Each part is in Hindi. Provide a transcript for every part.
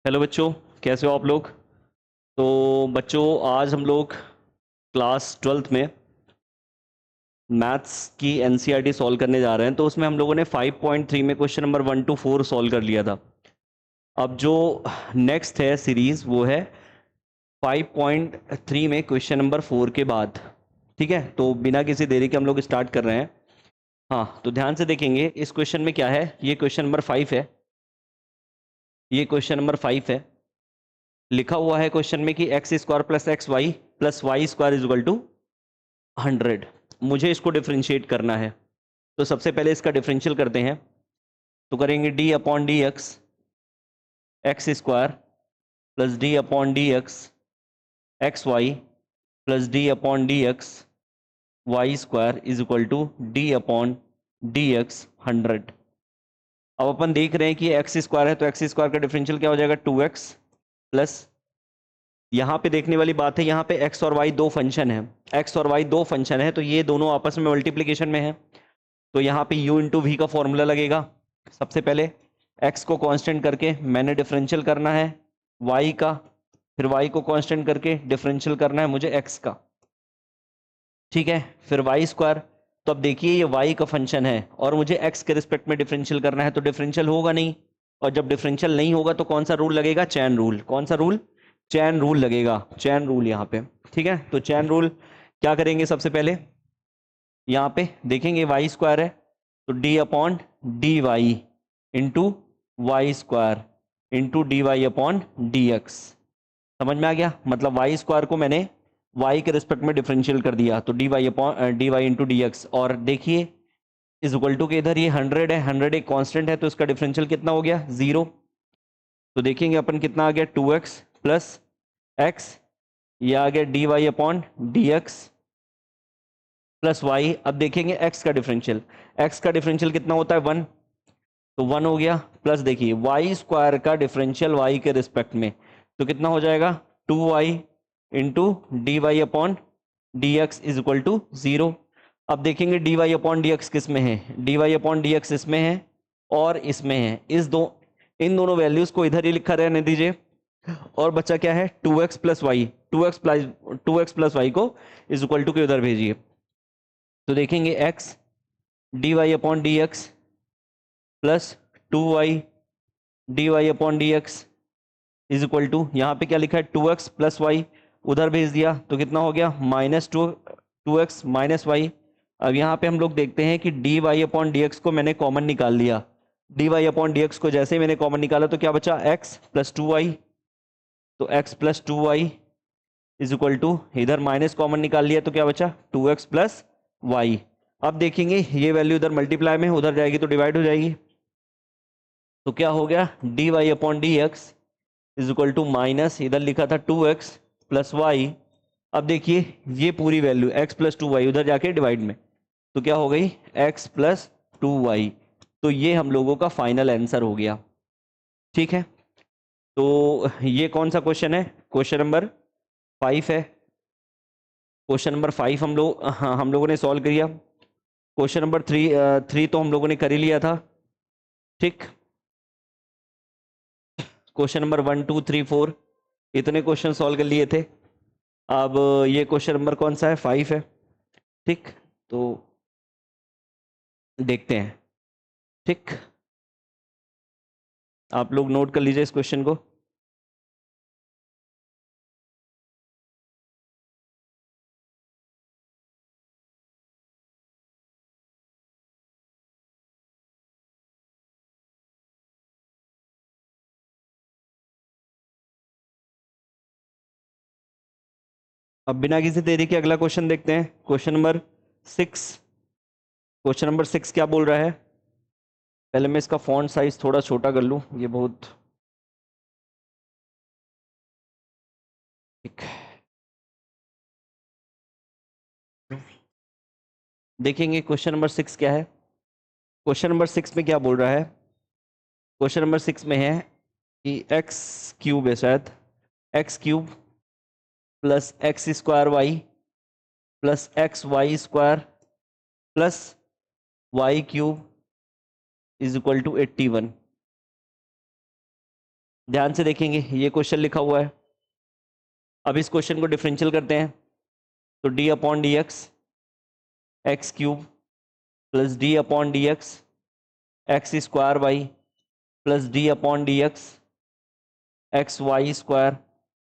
हेलो बच्चों, कैसे हो आप लोग। तो बच्चों, आज हम लोग क्लास 12th में मैथ्स की एनसीईआरटी सॉल्व करने जा रहे हैं। तो उसमें हम लोगों ने 5.3 में क्वेश्चन नंबर 1 to 4 सॉल्व कर लिया था। अब जो नेक्स्ट है सीरीज वो है 5.3 में क्वेश्चन नंबर 4 के बाद। ठीक है, तो बिना किसी देरी के हम लोग स्टार्ट कर रहे हैं। हाँ, तो ध्यान से देखेंगे इस क्वेश्चन में क्या है। ये क्वेश्चन नंबर 5 है। ये क्वेश्चन नंबर 5 है। लिखा हुआ है क्वेश्चन में कि x square plus x y plus y square is equal to 100। मुझे इसको डिफ्रेंशिएट करना है। तो सबसे पहले इसका डिफरेंशियल करते हैं। तो करेंगे d upon d x x square plus d upon d x x y plus d upon d x y square is equal to d upon d x 100। अब अपन देख रहे हैं कि एक्स स्क्वायर है तो एक्स स्क्वायर का डिफरेंशियल क्या हो जाएगा 2x प्लस, यहाँ पे देखने वाली बात है, यहाँ पे x और y दो फंक्शन है। x और y दो फंक्शन है तो ये दोनों आपस में मल्टीप्लीकेशन में है। तो यहाँ पे u इंटू वी का फॉर्मूला लगेगा। सबसे पहले x को कांस्टेंट करके मैंने डिफरेंशियल करना है y का, फिर y को कांस्टेंट करके डिफरेंशियल करना है मुझे x का। ठीक है, फिर वाई स्क्वायर। तो अब देखिए ये y का फंक्शन है और मुझे x के रिस्पेक्ट में डिफरेंशियल करना है, तो डिफरेंशियल होगा नहीं। और जब डिफरेंशियल नहीं होगा तो कौन सा रूल लगेगा, चैन रूल। कौन सा रूल, चैन रूल लगेगा। चैन रूल यहाँ पे। ठीक है, तो चैन रूल क्या करेंगे, सबसे पहले यहाँ पे देखेंगे वाई स्क्वायर है तो d upon d y into y square into d y upon d x. समझ में आ गया, मतलब वाई स्क्वायर को मैंने y के रिस्पेक्ट में डिफरेंशियल कर दिया तो d y upon d y into d x. और देखिए इज इक्वल टू के इधर ये 100 है, 100 एक कांस्टेंट है तो इसका डिफरेंशियल कितना हो गया 0। तो देखेंगे अपन कितना आ गया 2x प्लस एक्स, ये आ गया d y upon d x plus y. अब देखेंगे x का डिफरेंशियल, x का डिफरेंशियल कितना होता है 1, तो 1 हो गया। प्लस देखिए वाई स्क्वायर का डिफरेंशियल y के रिस्पेक्ट में तो कितना हो जाएगा 2y into d y upon d x is equal to 0। अब देखेंगे d y upon d x किस में है, d y upon d x इसमें है और इसमें है। इन दोनों वैल्यूज को इधर ही लिखा रहने दीजिए। और बच्चा क्या है 2x plus y, 2x plus y को इज इक्वल टू के उधर भेजिए। तो देखेंगे x d y upon d x plus 2y d y upon d x is equal to, यहाँ पे क्या लिखा है 2x प्लस वाई, उधर भेज दिया तो कितना हो गया -2x माइनस वाई। अब यहाँ पे हम लोग देखते हैं कि d y upon d x को मैंने कॉमन निकाल लिया। D y upon d x को जैसे ही मैंने कॉमन निकाला तो क्या बचा x प्लस 2y। तो x plus 2y is equal to, इधर माइनस कॉमन निकाल लिया तो क्या बचा 2x प्लस वाई। अब देखेंगे ये वैल्यू इधर मल्टीप्लाई में उधर जाएगी तो डिवाइड हो जाएगी। तो क्या हो गया d y upon d x is equal to minus, इधर लिखा था 2x प्लस वाई। अब देखिए ये पूरी वैल्यू x प्लस 2y उधर जाके डिवाइड में तो क्या हो गई x प्लस 2y। तो ये हम लोगों का फाइनल आंसर हो गया। ठीक है, तो ये कौन सा क्वेश्चन है, क्वेश्चन नंबर 5 है। क्वेश्चन नंबर 5 हम लोगों ने सॉल्व किया। क्वेश्चन नंबर 3 तो हम लोगों ने कर ही लिया था। ठीक, क्वेश्चन नंबर 1 2 3 4 इतने क्वेश्चन सॉल्व कर लिए थे। अब ये क्वेश्चन नंबर कौन सा है 5 है। ठीक, तो देखते हैं। ठीक, आप लोग नोट कर लीजिए इस क्वेश्चन को। अब बिना किसी देरी के अगला क्वेश्चन देखते हैं। Question number 6। क्वेश्चन नंबर 6 क्या बोल रहा है, पहले मैं इसका फॉन्ट साइज थोड़ा छोटा कर लूं, ये बहुत ठीक। देखेंगे क्वेश्चन नंबर 6 क्या है। क्वेश्चन नंबर 6 में क्या बोल रहा है, क्वेश्चन नंबर 6 में है कि एक्स क्यूब है शायद, x cube plus x square y plus x y square plus y cube is equal to 81। ध्यान से देखेंगे, ये क्वेश्चन लिखा हुआ है। अब इस क्वेश्चन को डिफरेंशियल करते हैं, तो d upon d x cube plus d upon d x square y plus d upon d x y square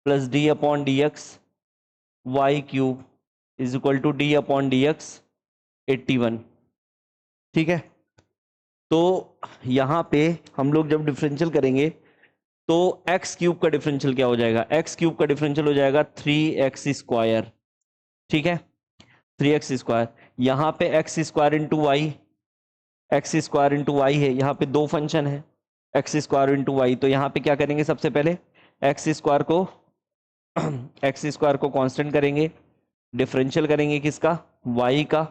plus d upon d y cube is equal to d upon d 81। ठीक है, तो यहाँ पे हम लोग जब डिफरेंशियल करेंगे तो एक्स क्यूब का डिफरेंशियल क्या हो जाएगा, एक्स क्यूब का डिफरेंशियल हो जाएगा 3x²। ठीक है, 3x²। यहाँ पे x square into y, x square into y है, यहाँ पे दो फंक्शन है एक्स स्क्वायर इंटू वाई, तो यहाँ पे क्या करेंगे, सबसे पहले एक्स स्क्वायर को एक्स स्क्वायर को कांस्टेंट करेंगे, डिफरेंशियल करेंगे किसका, वाई का,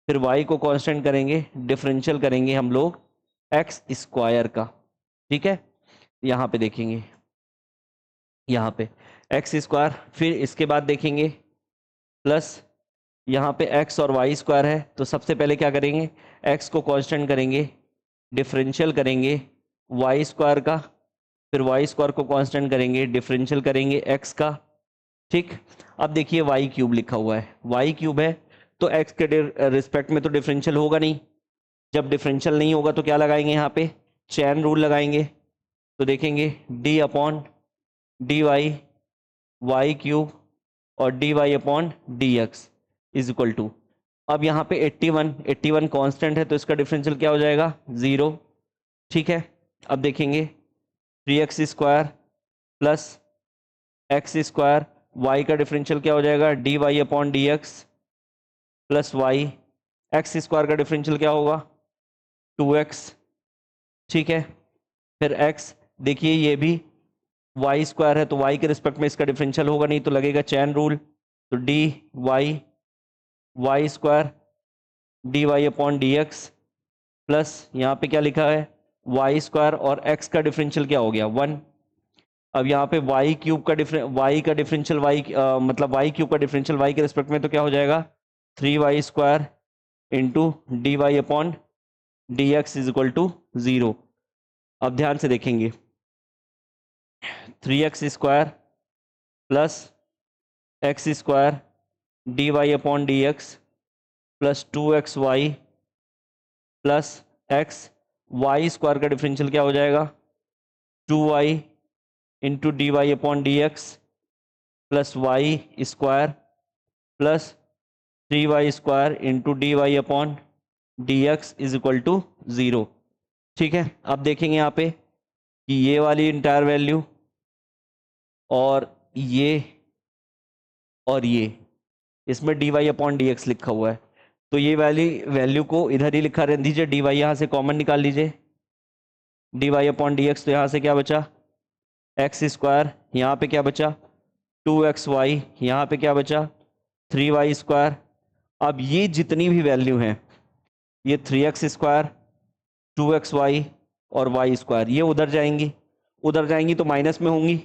फिर वाई को कांस्टेंट करेंगे, डिफरेंशियल करेंगे हम लोग एक्स स्क्वायर का। ठीक है, यहाँ पे देखेंगे, यहाँ पे एक्स स्क्वायर, फिर इसके बाद देखेंगे प्लस यहाँ पे एक्स और वाई स्क्वायर है, तो सबसे पहले क्या करेंगे, एक्स को कांस्टेंट करेंगे, डिफरेंशियल करेंगे वाई स्क्वायर का, फिर वाई स्क्वायर को कांस्टेंट करेंगे, डिफरेंशियल करेंगे एक्स का। ठीक, अब देखिए वाई क्यूब लिखा हुआ है, वाई क्यूब है तो एक्स के रिस्पेक्ट में तो डिफरेंशियल होगा नहीं, जब डिफरेंशियल नहीं होगा तो क्या लगाएंगे, यहाँ पे चैन रूल लगाएंगे, तो देखेंगे d upon d y y cube और d y upon d x is equal to, अब यहाँ पे 81 कांस्टेंट है तो इसका डिफरेंशियल क्या हो जाएगा, 0। ठीक है, अब देखेंगे 3x² प्लस x², y का डिफरेंशियल क्या हो जाएगा, d y upon d x plus y, x² का डिफरेंशियल क्या होगा, 2x। ठीक है, फिर x, देखिए ये भी y² है तो y के रिस्पेक्ट में इसका डिफरेंशियल होगा नहीं, तो लगेगा चैन रूल, तो d y y square d y upon d x plus यहाँ पे क्या लिखा है y² और x का डिफरेंशियल क्या हो गया, 1। अब यहाँ पे y क्यूब का डिफरेंशियल मतलब y क्यूब का डिफरेंशियल y के रिस्पेक्ट में तो क्या हो जाएगा, 3y² into d y upon d x is equal to 0। अब ध्यान से देखेंगे 3x² plus x² d y upon d x plus 2xy plus x, y square का डिफरेंशियल क्या हो जाएगा, 2y into d y upon d x plus y square plus 3y² into d y upon d x is equal to 0। ठीक है, अब देखेंगे यहाँ पे कि ये वाली इंटायर वैल्यू और ये इसमें d y upon d x लिखा हुआ है, तो ये वाली वैल्यू को इधर ही लिखा रहने दीजिए, डी वाई यहाँ से कॉमन निकाल लीजिए, d y upon d x, तो यहाँ से क्या बचा, x², यहाँ पे क्या बचा 2xy, यहाँ पे क्या बचा 3y²। अब ये जितनी भी वैल्यू हैं, ये 3x², 2xy और y², ये उधर जाएंगी तो माइनस में होंगी,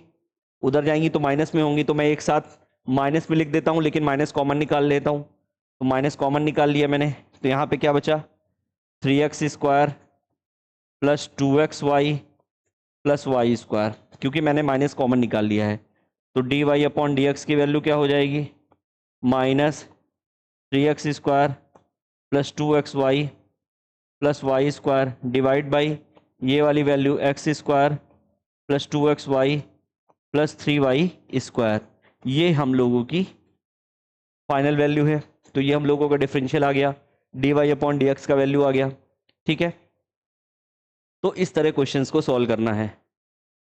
उधर जाएंगी तो माइनस में होंगी, तो मैं एक साथ माइनस में लिख देता हूँ, लेकिन माइनस कॉमन निकाल लेता हूँ, तो माइनस कॉमन निकाल लिया मैंने, तो यहाँ पे क्या बचा 3x² plus 2xy plus y², क्योंकि मैंने माइनस कॉमन निकाल लिया है, तो d y upon d x की वैल्यू क्या हो जाएगी, -3x² plus 2xy plus y² divide by ये वाली value x² plus 2xy plus 3y², ये हम लोगों की फाइनल वैल्यू है, तो ये हम लोगों का डिफरेंशियल आ गया, d y upon d x का वैल्यू आ गया। ठीक है, तो इस तरह क्वेश्चंस को सॉल्व करना है।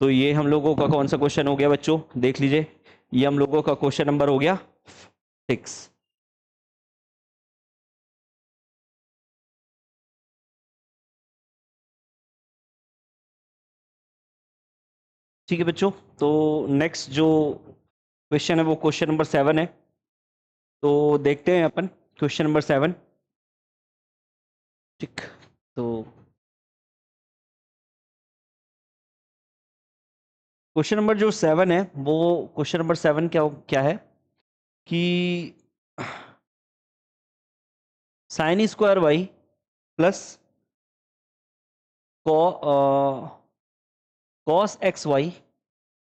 तो ये हम लोगों का कौन सा क्वेश्चन हो गया बच्चों, देख लीजिए, ये हम लोगों का क्वेश्चन नंबर हो गया 6। ठीक है बच्चों, तो नेक्स्ट जो क्वेश्चन है वो क्वेश्चन नंबर 7 है, तो देखते हैं अपन क्वेश्चन नंबर 7। ठीक, तो क्वेश्चन नंबर जो 7 है, वो क्वेश्चन नंबर 7 क्या क्या है कि sin² plus cos x y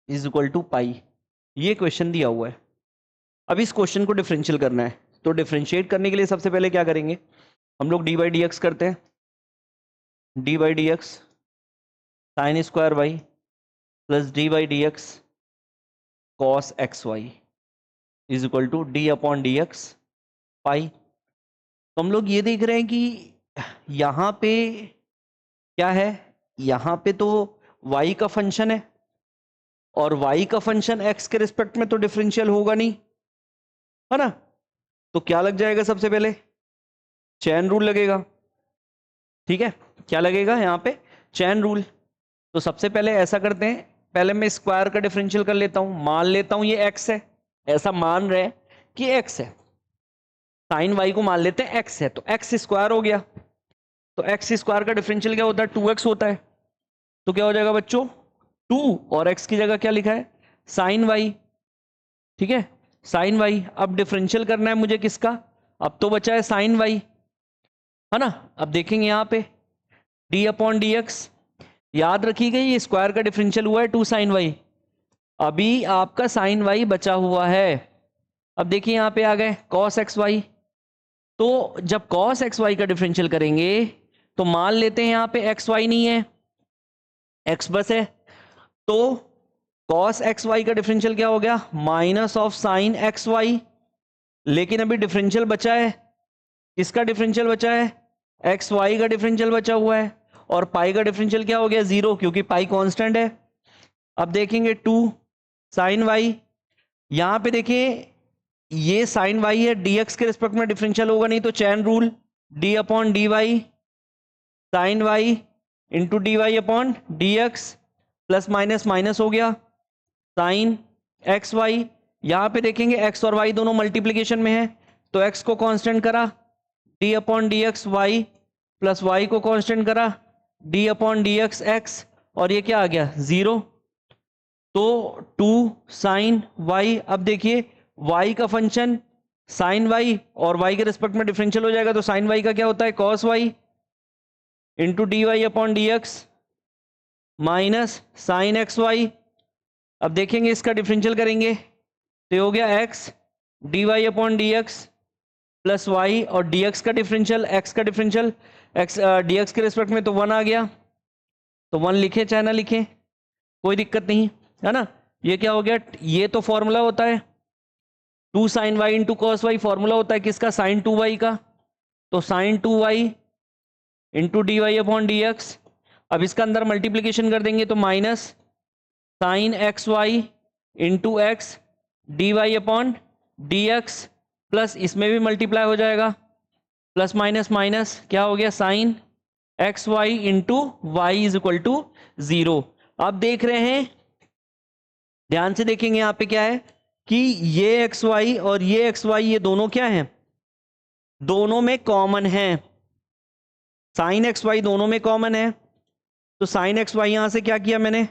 is equal to pi, ये क्वेश्चन दिया हुआ है। अब इस क्वेश्चन को डिफरेंशियल करना है, तो डिफरेंशिएट करने के लिए सबसे पहले क्या करेंगे, हम लोग डी बाई डी एक्स करते हैं, d by d x sine square y plus d by d x cos x y is equal to d upon d x pi. तो हम लोग ये देख रहे हैं कि यहाँ पे क्या है, यहाँ पे तो y का फंक्शन है और y का फंक्शन x के रिस्पेक्ट में तो डिफरेंशियल होगा नहीं, है ना। तो क्या लग जाएगा, सबसे पहले चेन रूल लगेगा, ठीक है। क्या लगेगा यहाँ पे, चेन रूल। तो सबसे पहले ऐसा करते हैं, पहले मैं स्क्वायर का डिफरेंशियल कर लेता हूं, मान लेता हूं ये x है, ऐसा मान रहे हैं कि x है, साइन y को मान लेते हैं x है, तो x स्क्वायर हो गया। तो x स्क्वायर का डिफरेंशियल क्या होता है, 2x होता है। तो क्या हो जाएगा बच्चों, 2 और x की जगह क्या लिखा है, साइन y, ठीक है, साइन y। अब डिफरेंशियल करना है मुझे किसका, अब तो बचा है साइन y, है ना। अब देखेंगे यहाँ पे d अपॉन डी एक्स, याद रखिएगा ये स्क्वायर का डिफरेंशियल हुआ है 2 साइन y, अभी आपका साइन y बचा हुआ है। अब देखिए यहाँ पे आ गए cos एक्स वाई, तो जब cos एक्स वाई का डिफरेंशियल करेंगे तो मान लेते हैं यहाँ पे एक्स वाई नहीं है, x बस है, तो cos एक्स वाई का डिफरेंशियल क्या हो गया, minus of sine x y. लेकिन अभी डिफरेंशियल बचा है, किसका डिफरेंशियल बचा है, एक्स वाई का डिफरेंशियल बचा हुआ है, और पाई का डिफरेंशियल क्या हो गया, 0, क्योंकि पाई कांस्टेंट है। अब देखेंगे 2 साइन वाई, यहां पे देखिए ये साइन वाई है, dx के रिस्पेक्ट में डिफरेंशियल होगा नहीं, तो chain rule d upon d y sine y into d y upon d x, plus minus minus हो गया, साइन एक्स वाई। यहां पे देखेंगे x और y दोनों मल्टीप्लीकेशन में है, तो x को कांस्टेंट करा d upon d x y, plus y को कांस्टेंट करा d upon d x x, और ये क्या आ गया 0। तो 2 साइन y, अब देखिए y का फंक्शन साइन y और y के रिस्पेक्ट में डिफरेंशियल हो जाएगा, तो साइन y का क्या होता है, cos y into d y upon d x minus sine x y. अब देखेंगे इसका डिफरेंशियल करेंगे तो ये हो गया x d y upon d x plus y, और dx का डिफरेंशियल, x का डिफरेंशियल x dx के रिस्पेक्ट में तो 1 आ गया, तो 1 लिखे चाहे ना लिखे कोई दिक्कत नहीं, है ना। ये क्या हो गया, ये तो फॉर्मूला होता है 2 sine y into cos y, formula होता है किसका, साइन 2y का, तो sine 2y into d y upon d x. अब इसका अंदर मल्टीप्लीकेशन कर देंगे तो minus sine x y into x d y upon d x, plus इसमें भी मल्टीप्लाई हो जाएगा, प्लस माइनस माइनस क्या हो गया, sine x y into y is equal to 0। अब देख रहे हैं, ध्यान से देखेंगे यहाँ पे क्या है कि ये एक्स वाई और ये एक्स वाई, ये दोनों क्या हैं, दोनों में कॉमन है, साइन एक्स वाई दोनों में कॉमन है। तो साइन एक्स वाई यहां से क्या किया मैंने,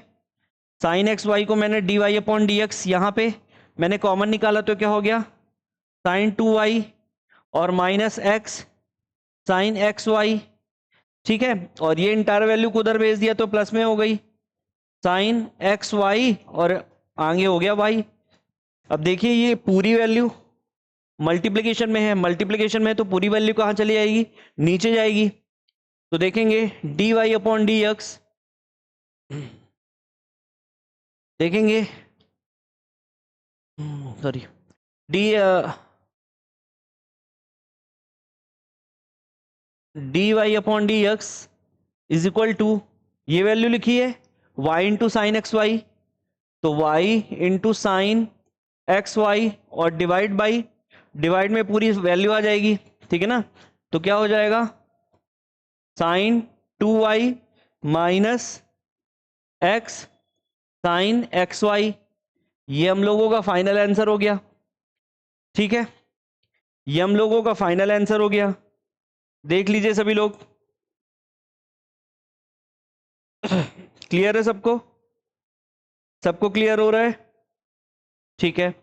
साइन एक्स वाई को मैंने d y upon d x यहां पे मैंने कॉमन निकाला, तो क्या हो गया साइन 2y और minus x sine x y, ठीक है। और ये इंटायर वैल्यू को उधर भेज दिया तो प्लस में हो गई साइन एक्स वाई और आगे हो गया y। अब देखिए ये पूरी वैल्यू मल्टीप्लिकेशन में है, मल्टीप्लिकेशन में तो पूरी वैल्यू कहाँ चली जाएगी, नीचे जाएगी। तो देखेंगे d y upon d x, देखेंगे sorry d y upon d x is equal to, ये वैल्यू लिखी है y into sine x y, तो y into sine x y और डिवाइड बाई, डिवाइड में पूरी वैल्यू आ जाएगी, ठीक है ना। तो क्या हो जाएगा sine 2y minus x sine x y, ये हम लोगों का फाइनल आंसर हो गया, ठीक है, ये हम लोगों का फाइनल आंसर हो गया। देख लीजिए सभी लोग, क्लियर है सबको, सबको क्लियर हो रहा है, ठीक है।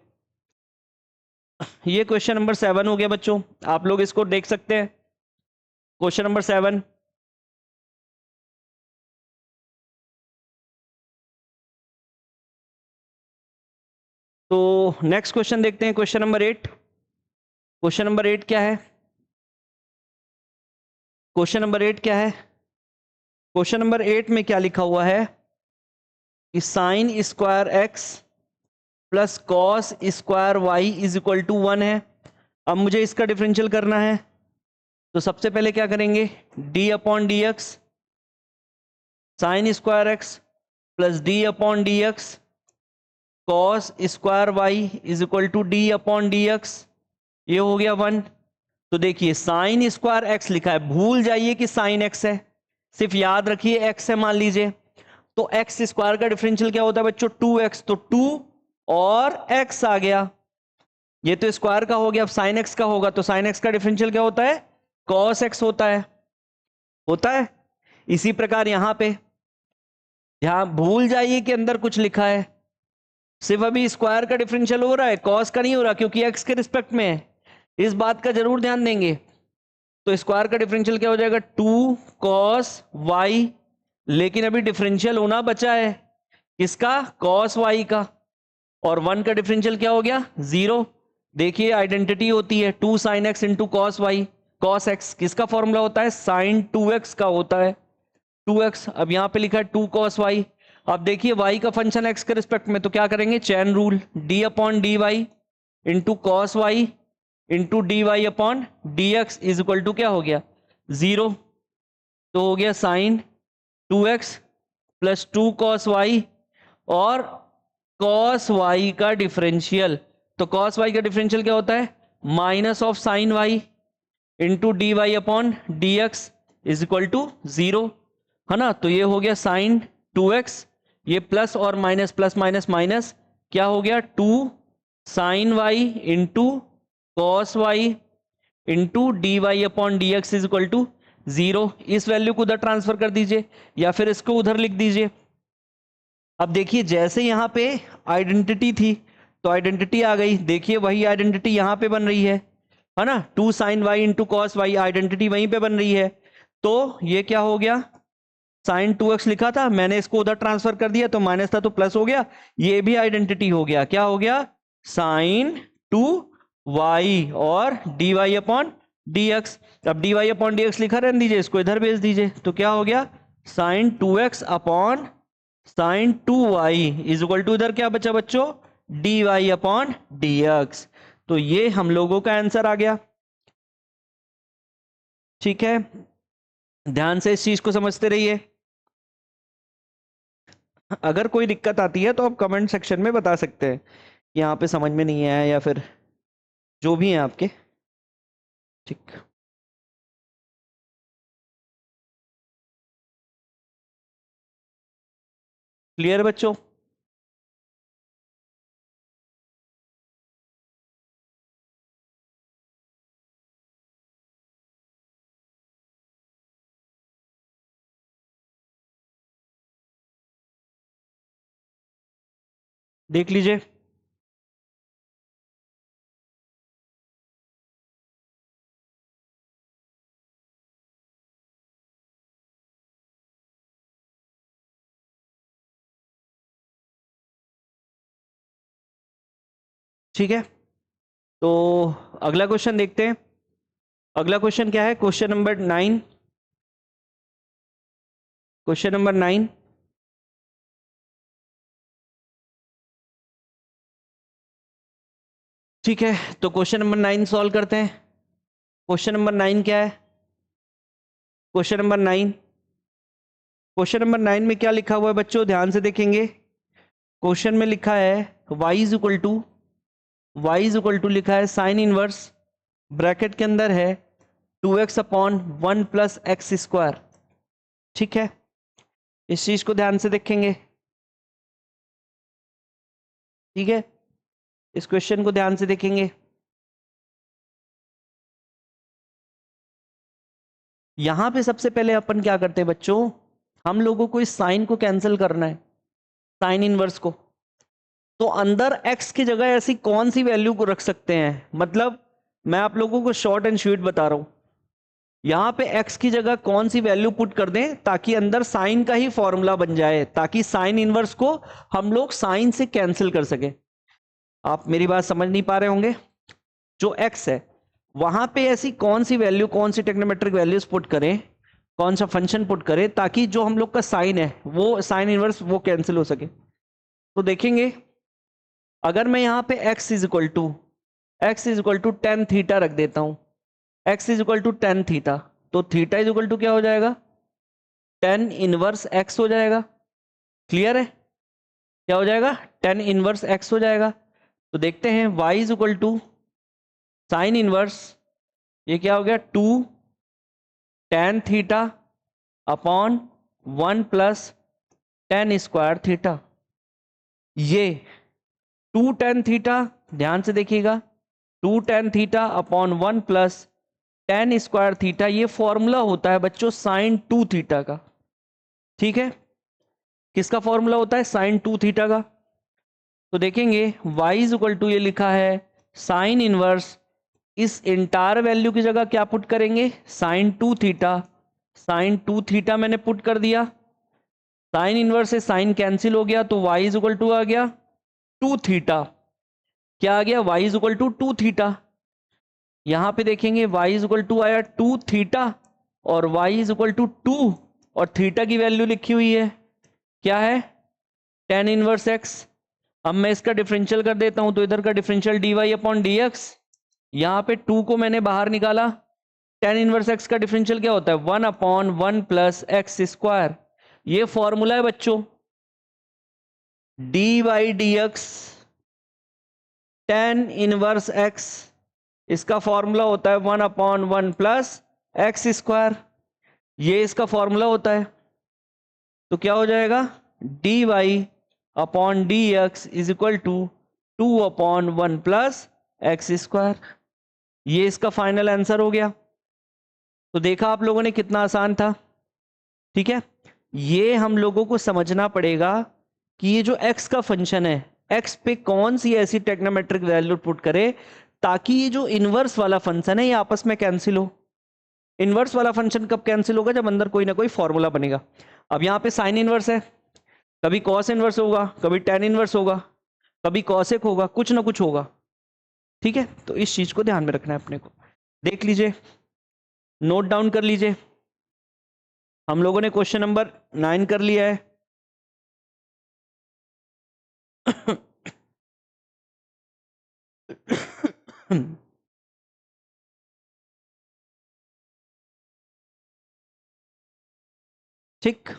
ये क्वेश्चन नंबर 7 हो गया बच्चों, आप लोग इसको देख सकते हैं, क्वेश्चन नंबर 7। तो नेक्स्ट क्वेश्चन देखते हैं, क्वेश्चन नंबर 8। क्वेश्चन नंबर 8 क्या है? क्वेश्चन नंबर 8 क्या है? क्वेश्चन नंबर 8 में क्या लिखा हुआ है कि sine square x plus cos square y is equal to 1 है। अब मुझे इसका डिफरेंशियल करना है, तो सबसे पहले क्या करेंगे, d upon d x sine square x plus d upon d x cos square y is equal to d upon d x, ये हो गया 1। तो देखिए साइन स्क्वायर एक्स लिखा है, भूल जाइए कि साइन एक्स है, सिर्फ याद रखिए एक्स है मान लीजिए। तो एक्स स्क्वायर का डिफरेंशियल क्या होता है बच्चों, 2x, तो 2 और x आ गया, ये तो स्क्वायर का हो गया। अब साइन एक्स का होगा, तो साइन एक्स का डिफरेंशियल क्या होता है, कॉस एक्स होता है। इसी प्रकार यहां पे, यहां भूल जाइए कि अंदर कुछ लिखा है, सिर्फ अभी स्क्वायर का डिफरेंशियल हो रहा है, कॉस का नहीं हो रहा, क्योंकि एक्स के रिस्पेक्ट में है, इस बात का जरूर ध्यान देंगे। तो स्क्वायर का डिफरेंशियल क्या हो जाएगा, 2 cos y, लेकिन अभी डिफरेंशियल होना बचा है किसका, cos y का, और 1 का डिफरेंशियल क्या हो गया, 0। देखिए आइडेंटिटी होती है 2 sin x into cos y, cos x किसका फॉर्मूला होता है, sin 2x का होता है, 2x। अब यहां पे लिखा है 2 cos y। अब देखिए y का फंक्शन x के रिस्पेक्ट में, तो क्या करेंगे, chain rule, d upon d y into cos y into d y upon d x is equal to क्या हो गया, 0। तो हो गया sine 2x plus 2 cos y और cos y का डिफरेंशियल, तो cos y का डिफरेंशियल क्या होता है, minus of sine y into d y upon d x is equal to 0, है ना। तो ये हो गया साइन 2x, ये प्लस और माइनस, प्लस माइनस माइनस, क्या हो गया 2 sine y into cos y into d y upon d x is equal to 0। इस वैल्यू को उधर ट्रांसफर कर दीजिए या फिर इसको उधर लिख दीजिए। अब देखिए जैसे यहां पे आइडेंटिटी थी तो आइडेंटिटी आ गई, देखिए वही आइडेंटिटी यहां पे बन रही है ना, 2 sine y into cos y, identity वहीं पे बन रही है। तो ये क्या हो गया, साइन 2x लिखा था, मैंने इसको उधर ट्रांसफर कर दिया, तो माइनस था तो प्लस हो गया, ये भी आइडेंटिटी हो गया, क्या हो गया, साइन 2y और d y upon d x. अब d y upon d x लिखा रहने दीजिए, इसको इधर भेज दीजिए, तो क्या हो गया, sine 2x upon sine 2y is equal to इधर क्या बचा बच्चों, d y upon d x. तो ये हम लोगों का आंसर आ गया। ठीक है, ध्यान से इस चीज को समझते रहिए। अगर कोई दिक्कत आती है तो आप कमेंट सेक्शन में बता सकते हैं कि यहाँ पे समझ में नहीं आया या फिर जो भी है आपके। ठीक, क्लियर बच्चों? देख लीजिए, ठीक है। तो अगला क्वेश्चन देखते हैं। अगला क्वेश्चन क्या है, क्वेश्चन नंबर 9। क्वेश्चन नंबर 9, ठीक है। तो क्वेश्चन नंबर 9 सॉल्व करते हैं। क्वेश्चन नंबर 9 क्या है, क्वेश्चन नंबर 9, क्वेश्चन नंबर 9 में क्या लिखा हुआ है बच्चों, ध्यान से देखेंगे। क्वेश्चन में लिखा है y इज इक्वल टू लिखा है साइन इनवर्स, ब्रैकेट के अंदर है 2x upon 1 plus x square. ठीक है, इस चीज को ध्यान से देखेंगे। ठीक है, इस क्वेश्चन को ध्यान से देखेंगे। यहां पे सबसे पहले अपन क्या करते हैं बच्चों, हम लोगों को इस साइन को कैंसिल करना है, साइन इनवर्स को। तो अंदर x की जगह ऐसी कौन सी वैल्यू को रख सकते हैं, मतलब मैं आप लोगों को शॉर्ट एंड स्वीट बता रहा हूं, यहां पे x की जगह कौन सी वैल्यू पुट कर दें ताकि अंदर साइन का ही फॉर्मूला बन जाए, ताकि साइन इनवर्स को हम लोग साइन से कैंसिल कर सके। आप मेरी बात समझ नहीं पा रहे होंगे। जो x है वहां पे ऐसी कौन सी वैल्यू, कौन सी टेक्नोमेट्रिक वैल्यूज पुट करें, कौन सा फंक्शन पुट करें ताकि जो हम लोग का साइन है वो साइन इनवर्स वो कैंसिल हो सके। तो देखेंगे अगर मैं यहां पे x is equal to tan theta रख देता हूं, x is equal to tan theta, तो थीटा इज इक्वल टू क्या हो जाएगा, टेन इनवर्स x हो जाएगा। क्लियर है, क्या हो जाएगा, टेन इनवर्स x हो जाएगा। तो देखते हैं y is equal to sine inverse, ये क्या हो गया, two tan theta upon one plus tan square theta. ये टू टेन थीटा, ध्यान से देखिएगा, two tan theta upon one plus tan square theta, ये फॉर्मूला होता है बच्चों साइन टू थीटा का। ठीक है, किसका फॉर्मूला होता है, साइन टू थीटा का। तो देखेंगे y इज इक्वल टू, ये लिखा है साइन इनवर्स, इस इंटायर वैल्यू की जगह क्या पुट करेंगे, sine two theta, sine two theta मैंने पुट कर दिया, साइन इनवर्स से साइन कैंसिल हो गया, तो y इज इक्वल टू आ गया टू थीटा। क्या आ गया, y is equal to two theta. यहां पे देखेंगे y इज इक्वल टू आया टू थीटा और y is equal to two, और थीटा की वैल्यू लिखी हुई है क्या है, टेन इनवर्स x। अब मैं इसका डिफरेंशियल कर देता हूं, तो इधर का डिफरेंशियल dy अपॉन dx, यहां पे टू को मैंने बाहर निकाला, टेन इनवर्स x का डिफरेंशियल क्या होता है, one upon one plus x square. ये फॉर्मूला है बच्चों, dy dx tan inverse x, इसका फॉर्मूला होता है one upon one plus x square, ये इसका फॉर्मूला होता है। तो क्या हो जाएगा, dy upon d x is equal to two upon one plus x square, ये इसका फाइनल आंसर हो गया। तो देखा आप लोगों ने कितना आसान था। ठीक है, ये हम लोगों को समझना पड़ेगा कि ये जो x का फंक्शन है, x पे कौन सी ऐसी टेक्नोमेट्रिक वैल्यू पुट करे ताकि ये जो इनवर्स वाला फंक्शन है ये आपस में कैंसिल हो। इनवर्स वाला फंक्शन कब कैंसिल होगा, जब अंदर कोई ना कोई फॉर्मूला बनेगा। अब यहाँ पे साइन इनवर्स है, कभी कॉस इनवर्स होगा, कभी टेन इनवर्स होगा, कभी कॉसेक होगा, कुछ ना कुछ होगा। ठीक है, तो इस चीज को ध्यान में रखना है अपने को। देख लीजिए, नोट डाउन कर लीजिए, हम लोगों ने क्वेश्चन नंबर 9 कर लिया है। ठीक,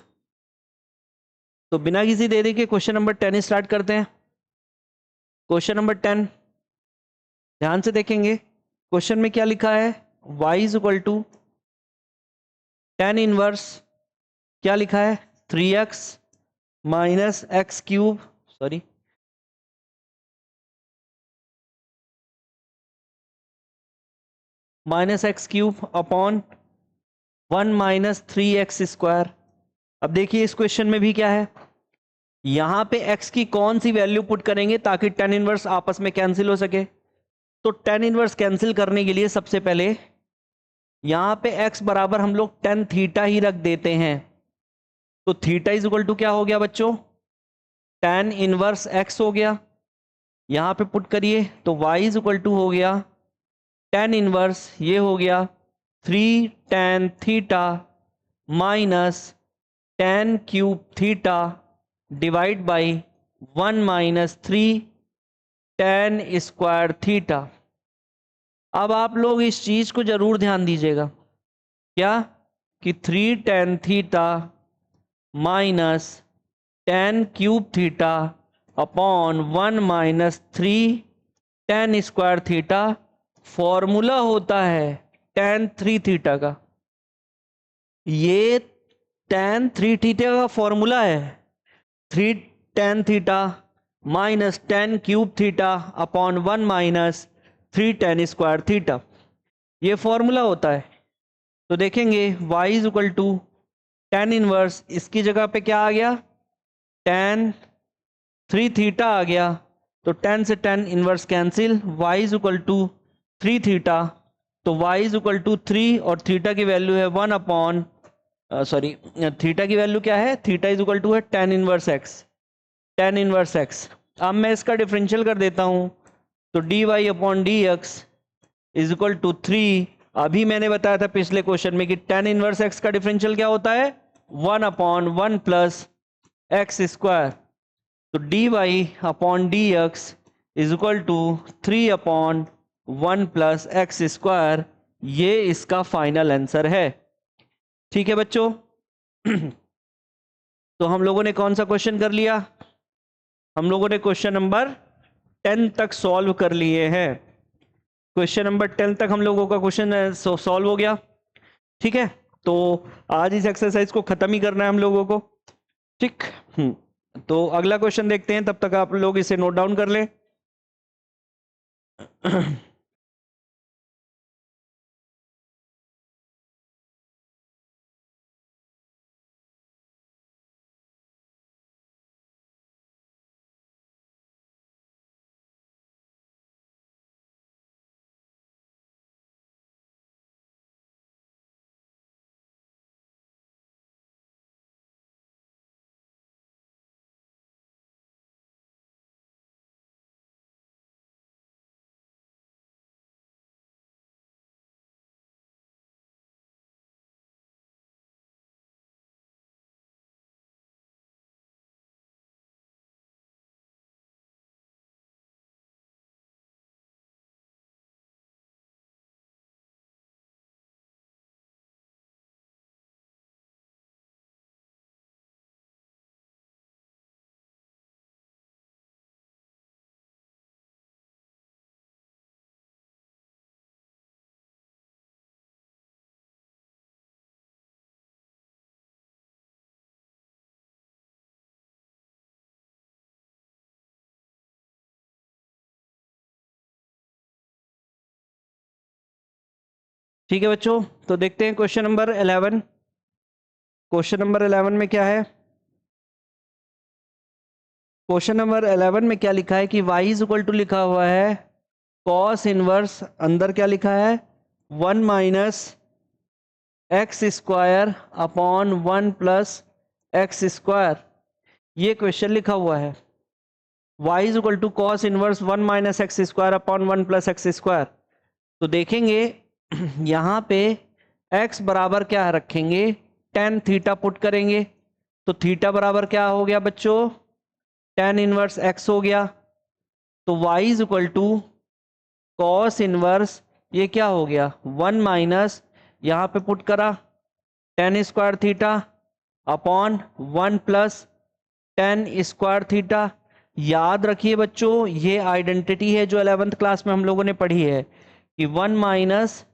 तो बिना किसी देरी के क्वेश्चन नंबर 10 स्टार्ट करते हैं। क्वेश्चन नंबर 10 ध्यान से देखेंगे, क्वेश्चन में क्या लिखा है, y is equal to tan inverse, क्या लिखा है, 3x minus x cube, sorry minus x cube upon one minus three x square. अब देखिए इस क्वेश्चन में भी क्या है, यहां पे x की कौन सी वैल्यू पुट करेंगे ताकि टेन इनवर्स आपस में कैंसिल हो सके। तो टेन इनवर्स कैंसिल करने के लिए सबसे पहले यहां पे x बराबर हम लोग टेन थीटा ही रख देते हैं। तो थीटा इज इक्वल टू क्या हो गया बच्चों, टेन इनवर्स x हो गया। यहां पे पुट करिए तो y इज इक्वल टू हो गया टेन इनवर्स, ये हो गया three tan theta minus tan cube theta divide by one minus three tan square theta. अब आप लोग इस चीज को जरूर ध्यान दीजिएगा, क्या कि three tan theta minus tan cube theta upon one minus three tan square theta formula होता है टेन थ्री थीटा का। ये टेन थ्री थीटा का फॉर्मूला है, three tan theta minus tan cube theta upon one minus three tan square theta, ये फॉर्मूला होता है। तो देखेंगे y is equal to tan inverse, इसकी जगह पे क्या आ गया, टेन थ्री थीटा आ गया, तो टेन से tan inverse cancel, y is equal to three theta, तो y is equal to three और थीटा की वैल्यू है वन अपॉन थीटा की वैल्यू क्या है, थीटा इज इक्वल टू है tan inverse x, tan inverse x. अब मैं इसका डिफरेंशियल कर देता हूं, तो dy upon d x is equal to 3। अभी मैंने बताया था पिछले क्वेश्चन में कि tan इनवर्स x का डिफरेंशियल क्या होता है, 1 अपॉन 1 प्लस एक्स स्क्वायर। तो dy upon d x is equal to 3 upon 1 plus x square. ये इसका फाइनल आंसर है। ठीक है बच्चों। तो हम लोगों ने कौन सा क्वेश्चन कर लिया, हम लोगों ने क्वेश्चन नंबर 10 तक सॉल्व कर लिए हैं। क्वेश्चन नंबर 10 तक हम लोगों का क्वेश्चन सॉल्व हो गया। ठीक है, तो आज इस एक्सरसाइज को खत्म ही करना है हम लोगों को। ठीक, तो अगला क्वेश्चन देखते हैं, तब तक आप लोग इसे नोट डाउन कर लें। ठीक है बच्चों, तो देखते हैं क्वेश्चन नंबर 11। क्वेश्चन नंबर 11 में क्या है, क्वेश्चन नंबर 11 में क्या लिखा है कि y इज इक्वल टू लिखा हुआ है कॉस इनवर्स, अंदर क्या लिखा है 1 minus x square upon 1 plus x square. ये क्वेश्चन लिखा हुआ है y is equal to cos inverse 1 minus x square upon 1 plus x square. तो देखेंगे यहाँ पे x बराबर क्या रखेंगे, tan थीटा पुट करेंगे, तो थीटा बराबर क्या हो गया बच्चों, tan इनवर्स x हो गया। तो y is equal to cos inverse, ये क्या हो गया 1 माइनस, यहाँ पे पुट करा tan square theta upon 1 plus tan square theta. याद रखिए बच्चों, ये आइडेंटिटी है जो 11th क्लास में हम लोगों ने पढ़ी है कि 1 minus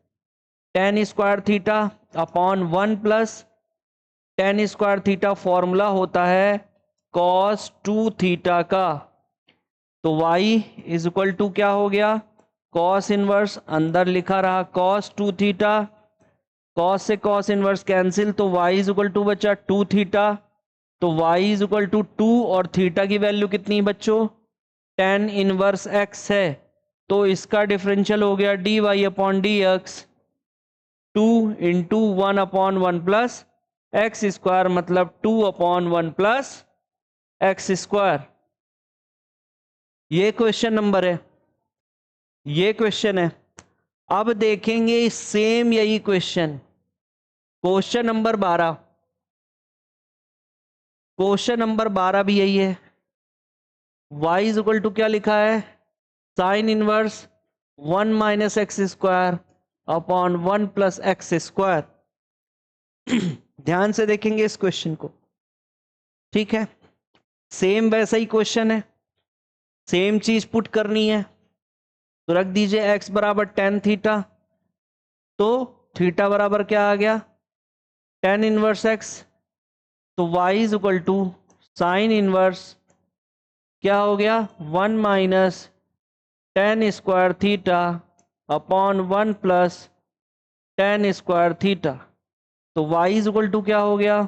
tan square theta upon 1 plus tan square theta formula होता है cos 2 थीटा का। तो y इज इक्वल टू क्या हो गया, cos इनवर्स, अंदर लिखा रहा cos 2 थीटा, cos से cos इनवर्स कैंसिल, तो y इज इक्वल टू बचा 2 थीटा। तो y इज इक्वल टू 2 और थीटा की वैल्यू कितनी बच्चों, tan इनवर्स x है। तो इसका डिफरेंशियल हो गया dy upon d x 2 into 1 upon 1 plus x square, मतलब 2 अपॉन 1 प्लस एक्स स्क्वायर। ये क्वेश्चन नंबर है, ये क्वेश्चन है। अब देखेंगे सेम यही question, question number 12। Question number 12 भी यही है, y इज इक्वल टू क्या लिखा है, sine inverse 1 minus x square upon 1 plus x square. ध्यान से देखेंगे इस क्वेश्चन को। ठीक है, सेम वैसा ही क्वेश्चन है, सेम चीज पुट करनी है। तो रख दीजिए x बराबर tan थीटा, तो थीटा बराबर क्या आ गया tan इनवर्स x। तो y is equal to sine inverse क्या हो गया 1 minus tan square theta upon 1 plus tan square theta. तो y इज इक्वल टू क्या हो गया,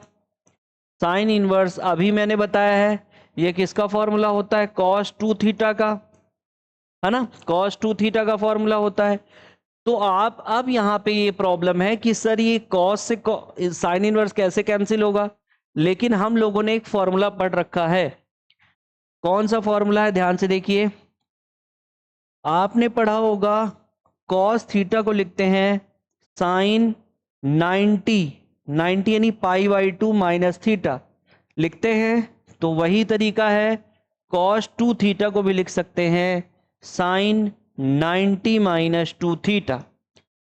साइन इनवर्स, अभी मैंने बताया है ये किसका फॉर्मूला होता है, cos 2 थीटा का, है ना, cos 2 थीटा का फॉर्मूला होता है। तो आप अब यहाँ पे ये प्रॉब्लम है कि सर ये cos से साइन इनवर्स कैसे कैंसिल होगा, लेकिन हम लोगों ने एक फॉर्मूला पढ़ रखा है कौन सा फॉर्मूला है, ध्यान से देखिए। आपने पढ़ा होगा कॉस थीटा को लिखते हैं साइन 90, 90 यानी पाई बाई 2 माइनस थीटा लिखते हैं। तो वही तरीका है, कॉस 2 थीटा को भी लिख सकते हैं साइन 90 माइनस 2 थीटा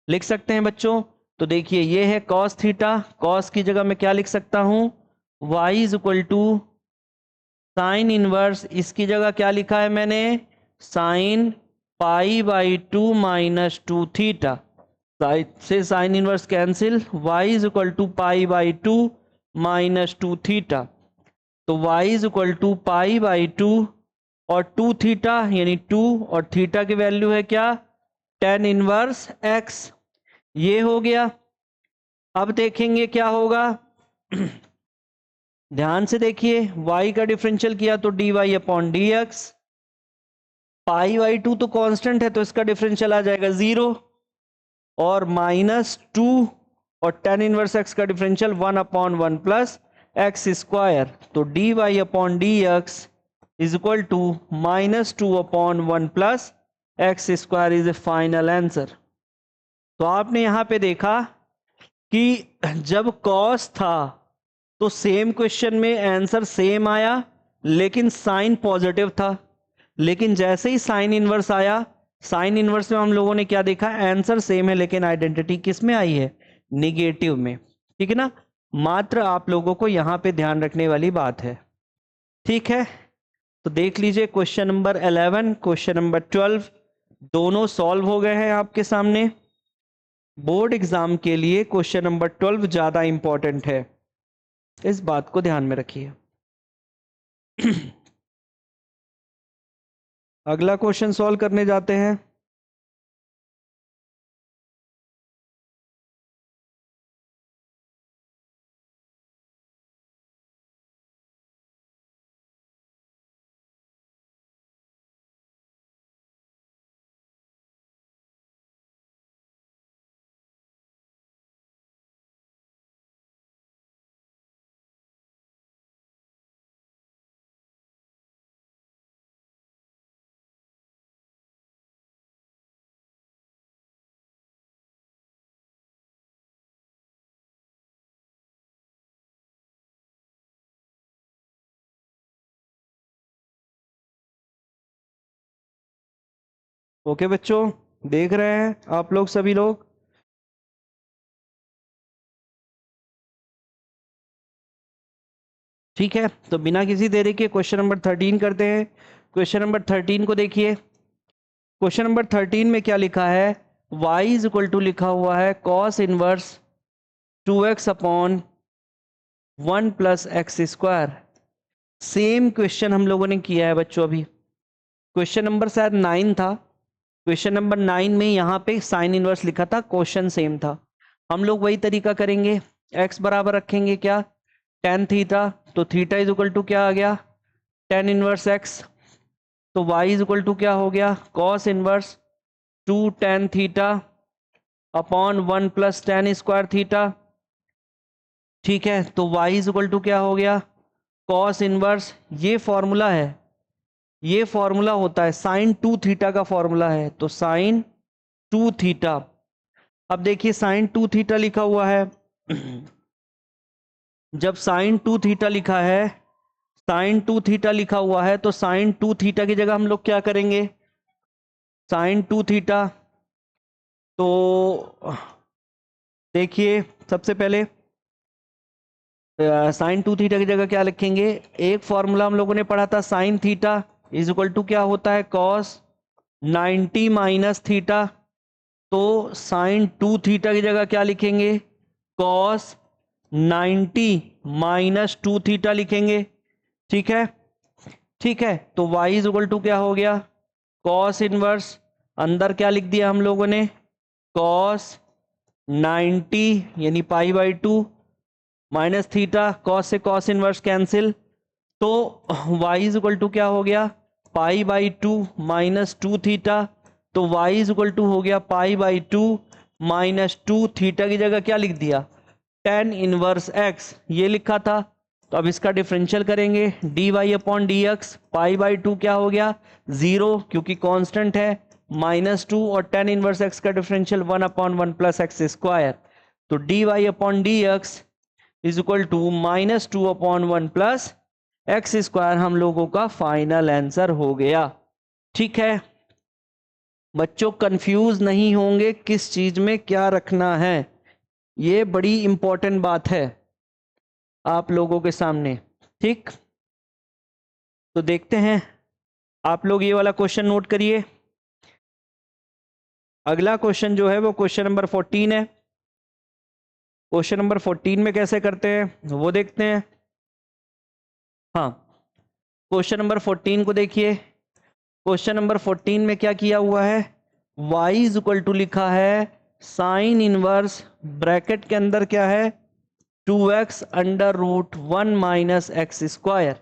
लिख सकते हैं बच्चों। तो देखिए ये है कॉस थीटा, कॉस की जगह मैं क्या लिख सकता हूं, y is equal to sine inverse, इसकी जगह क्या लिखा है मैंने, sine pi by 2 minus 2 theta, से sine inverse cancel, y is equal to pi by 2 minus 2 theta. तो y is equal to pi by 2 और 2 थीटा यानी 2 और थीटा की वैल्यू है क्या, tan इनवर्स x। ये हो गया। अब देखेंगे क्या होगा ध्यान से देखिए, y का डिफरेंशियल किया तो dy upon d x, pi by 2 तो कांस्टेंट है तो इसका डिफरेंशियल आ जाएगा 0, और माइनस 2 और tan इनवर्स x का differential 1 upon 1 plus x square. तो dy upon d x is equal to minus 2 upon 1 plus x square is a final answer. तो आपने यहां पे देखा कि जब कॉस था तो सेम क्वेश्चन में आंसर सेम आया लेकिन साइन पॉजिटिव था, लेकिन जैसे ही साइन इनवर्स आया, साइन इनवर्स में हम लोगों ने क्या देखा, आंसर सेम है लेकिन आइडेंटिटी किस में आई है, निगेटिव में। ठीक है ना, मात्र आप लोगों को यहां पे ध्यान रखने वाली बात है। ठीक है, तो देख लीजिए क्वेश्चन नंबर 11, क्वेश्चन नंबर 12 दोनों सॉल्व हो गए हैं आपके सामने। बोर्ड एग्जाम के लिए क्वेश्चन नंबर 12 ज्यादा इंपॉर्टेंट है, इस बात को ध्यान में रखिए। अगला क्वेश्चन सॉल्व करने जाते हैं। ओके बच्चों, देख रहे हैं आप लोग सभी लोग। ठीक है, तो बिना किसी देरी के क्वेश्चन नंबर 13 करते हैं। क्वेश्चन नंबर 13 को देखिए। क्वेश्चन नंबर 13 में क्या लिखा है, y इज इक्वल टू लिखा हुआ है cos inverse 2x upon 1 plus x square. Same question हम लोगों ने किया है बच्चों अभी। क्वेश्चन नंबर शायद 9 था, क्वेश्चन नंबर 9 में यहाँ पे साइन इनवर्स लिखा था, क्वेश्चन सेम था। हम लोग वही तरीका करेंगे, x बराबर रखेंगे क्या, tan थीटा, तो थीटा इज इक्वल टू क्या आ गया, tan इनवर्स x। तो y इज इक्वल टू क्या हो गया, cos inverse 2 tan theta upon 1 plus tan square theta. ठीक है, तो y इज इक्वल टू क्या हो गया, cos इनवर्स, ये फॉर्मूला है, ये फॉर्मूला होता है साइन 2 थीटा का फॉर्मूला है, तो साइन 2 थीटा। अब देखिए साइन 2 थीटा लिखा हुआ है, जब साइन 2 थीटा लिखा है, साइन 2 थीटा लिखा हुआ है तो साइन 2 थीटा की जगह हम लोग क्या करेंगे, साइन 2 थीटा। तो देखिए सबसे पहले साइन 2 थीटा की जगह क्या लिखेंगे, एक फॉर्मूला हम लोगों ने पढ़ा था sine theta is equal to क्या होता है, कॉस 90 माइनस थीटा। तो साइन 2 थीटा की जगह क्या लिखेंगे, कॉस 90 माइनस 2 थीटा लिखेंगे। ठीक है, ठीक है, तो y इज इक्वल टू क्या हो गया, कॉस इनवर्स, अंदर क्या लिख दिया हम लोगों ने, कॉस 90 यानी पाई बाई 2 माइनस थीटा, कॉस से कॉस इनवर्स कैंसिल, तो y इज इक्वल टू क्या हो गया, पाई बाई 2 माइनस 2 थीटा। तो y इज इक्वल टू हो गया पाई बाई 2 माइनस 2 थीटा की जगह क्या लिख दिया, tan इनवर्स x, ये लिखा था। तो अब इसका डिफरेंशियल करेंगे, d y upon d x, pi by 2 क्या हो गया 0 क्योंकि कांस्टेंट है, -2 और tan इनवर्स x का differential 1 upon 1 plus x square. तो d y upon d x is equal to -2 upon 1 plus x square हम लोगों का फाइनल आंसर हो गया। ठीक है बच्चों, कंफ्यूज नहीं होंगे किस चीज में क्या रखना है, ये बड़ी इंपॉर्टेंट बात है आप लोगों के सामने। ठीक, तो देखते हैं, आप लोग ये वाला क्वेश्चन नोट करिए। अगला क्वेश्चन जो है वो क्वेश्चन नंबर 14 है। क्वेश्चन नंबर 14 में कैसे करते हैं वो देखते हैं। हाँ, क्वेश्चन नंबर 14 को देखिए। क्वेश्चन नंबर 14 में क्या किया हुआ है, y इज इक्वल टू लिखा है साइन इनवर्स, ब्रैकेट के अंदर क्या है 2x under root 1 minus x square.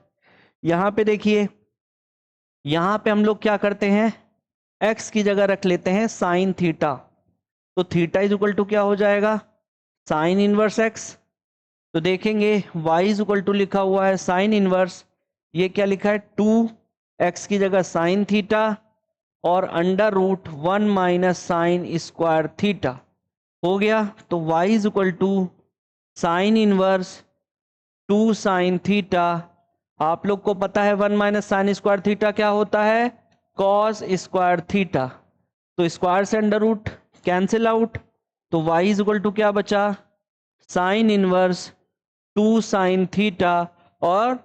यहां पे देखिए, यहां पे हम लोग क्या करते हैं, x की जगह रख लेते हैं साइन थीटा। तो थीटा इज इक्वल टू क्या हो जाएगा साइन इनवर्स x। तो देखेंगे y इज इक्वल टू लिखा हुआ है साइन इनवर्स, ये क्या लिखा है 2x की जगह साइन थीटा और under root 1 minus sine square theta हो गया। तो y is equal to sine inverse 2 sine theta, आप लोग को पता है 1 माइनस साइन स्क्वायर थीटा क्या होता है कॉस स्क्वायर थीटा। तो स्क्वायर से अंडर रूट कैंसिल आउट, तो y इज इक्वल टू क्या बचा साइन इनवर्स 2 साइन थीटा और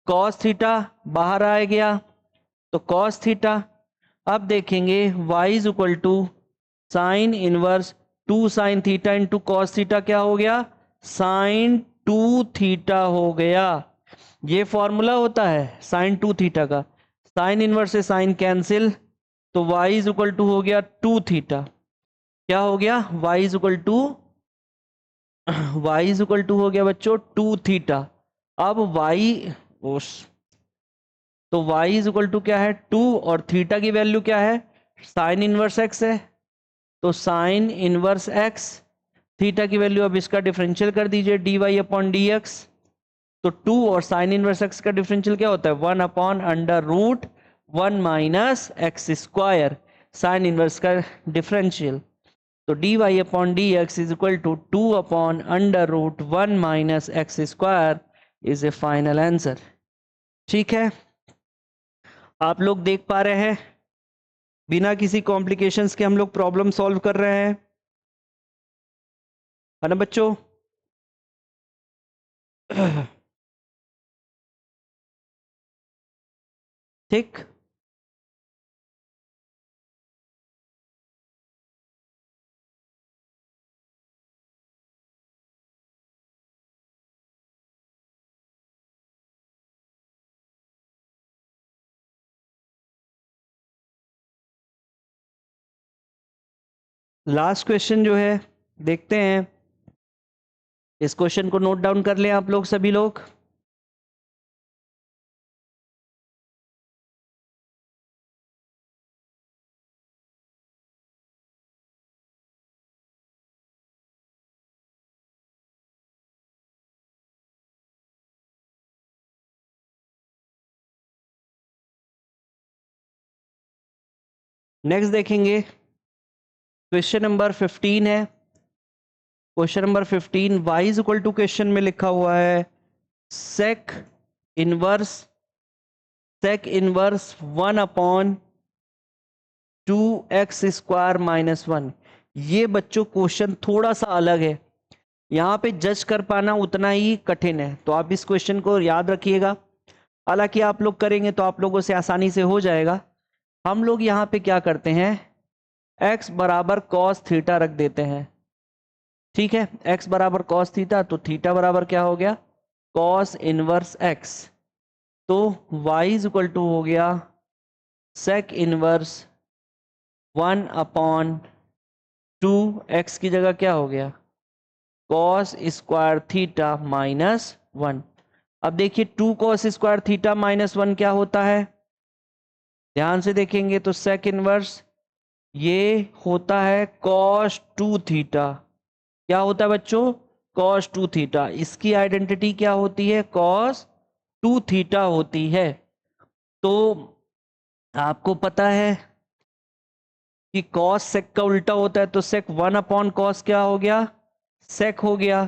कॉस थीटा बाहर आ गया तो कॉस थीटा। अब देखेंगे y is equal to sine inverse 2 sine theta into cos theta क्या हो गया साइन 2 थीटा हो गया। ये फॉर्मूला होता है साइन 2 थीटा का, साइन इनवर्स से साइन कैंसिल, तो y इज इक्वल टू हो गया 2 थीटा। क्या हो गया y इज इक्वल टू हो गया बच्चों 2 थीटा। अब y तो y इज इक्वल टू क्या है 2 और थीटा की वैल्यू क्या है साइन इनवर्स x है, तो साइन इनवर्स x, थीटा की वैल्यू अब इसका डिफरेंशियल कर दीजिए d y upon d x. तो 2 और साइन इनवर्स x का डिफरेंशियल क्या होता है 1 upon under root 1 minus x square, sine inverse का डिफरेंशियल। तो d y upon d x is equal to 2 upon under root 1 minus x square is a final answer. ठीक है, आप लोग देख पा रहे हैं बिना किसी कॉम्प्लिकेशंस के हम लोग प्रॉब्लम सॉल्व कर रहे हैं, है ना बच्चों। ठीक, लास्ट क्वेश्चन जो है देखते हैं, इस क्वेश्चन को नोट डाउन कर लें आप लोग सभी लोग। नेक्स्ट देखेंगे क्वेश्चन नंबर 15 है। Question number 15 y is equal to question में लिखा हुआ है sec inverse 1 upon 2x square minus 1। ये बच्चों क्वेश्चन थोड़ा सा अलग है, यहाँ पे जज कर पाना उतना ही कठिन है, तो आप इस क्वेश्चन को याद रखिएगा। हालांकि आप लोग करेंगे तो आप लोगों से आसानी से हो जाएगा। हम लोग यहाँ पे क्या करते हैं x बराबर कॉस थीटा रख देते हैं। ठीक है, x बराबर कॉस थीटा, तो थीटा बराबर क्या हो गया कॉस इनवर्स x। तो y इज इक्वल टू हो गया सेक इनवर्स 1 अपॉन 2x की जगह क्या हो गया कॉस स्क्वायर थीटा माइनस 1। अब देखिए 2 कॉस स्क्वायर थीटा माइनस 1 क्या होता है, ध्यान से देखेंगे तो सेक इनवर्स ये होता है कॉस 2 थीटा। क्या होता है बच्चों cos 2 थीटा। इसकी आइडेंटिटी क्या होती है? cos 2 थीटा होती है। तो आपको पता है कि cos sec का उल्टा होता है, तो sec 1 अपॉन cos क्या हो गया? sec हो गया।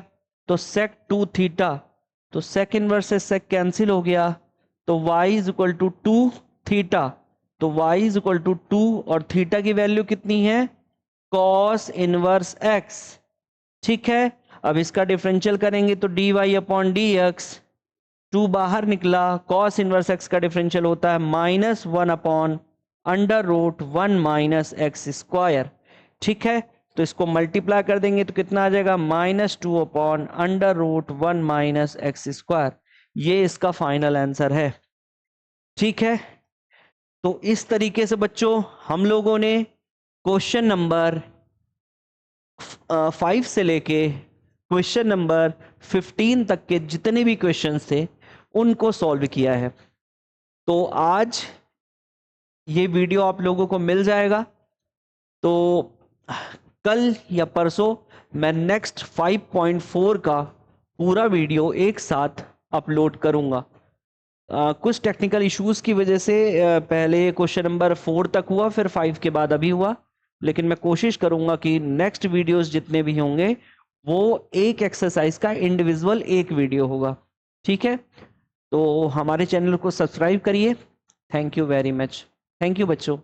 तो sec 2 थीटा, तो sec इनवर्स से sec कैंसिल हो गया, तो y is equal to 2 theta. तो y इज इक्वल टू 2 और थीटा की वैल्यू कितनी है? cos inverse x। ठीक है, अब इसका डिफरेंशियल करेंगे तो dy अपॉन डी एक्स, 2 बाहर निकला, cos इनवर्स x का डिफरेंशियल होता है -1 upon under root 1 minus x square. ठीक है, तो इसको मल्टीप्लाई कर देंगे तो कितना आ जाएगा? -2 upon under root 1 minus x square. ये इसका फाइनल आंसर है। ठीक है, तो इस तरीके से बच्चों हम लोगों ने क्वेश्चन नंबर 5 से लेके क्वेश्चन नंबर 15 तक के जितने भी क्वेश्चंस थे उनको सॉल्व किया है। तो आज ये वीडियो आप लोगों को मिल जाएगा, तो कल या परसों मैं नेक्स्ट 5.4 का पूरा वीडियो एक साथ अपलोड करूंगा। कुछ टेक्निकल इश्यूज की वजह से पहले क्वेश्चन नंबर 4 तक हुआ, फिर 5 के बाद अभी हुआ, लेकिन मैं कोशिश करूंगा कि नेक्स्ट वीडियोस जितने भी होंगे वो एक एक्सरसाइज का इंडिविजुअल एक वीडियो होगा। ठीक है, तो हमारे चैनल को सब्सक्राइब करिए। Thank you very much. Thank you बच्चों।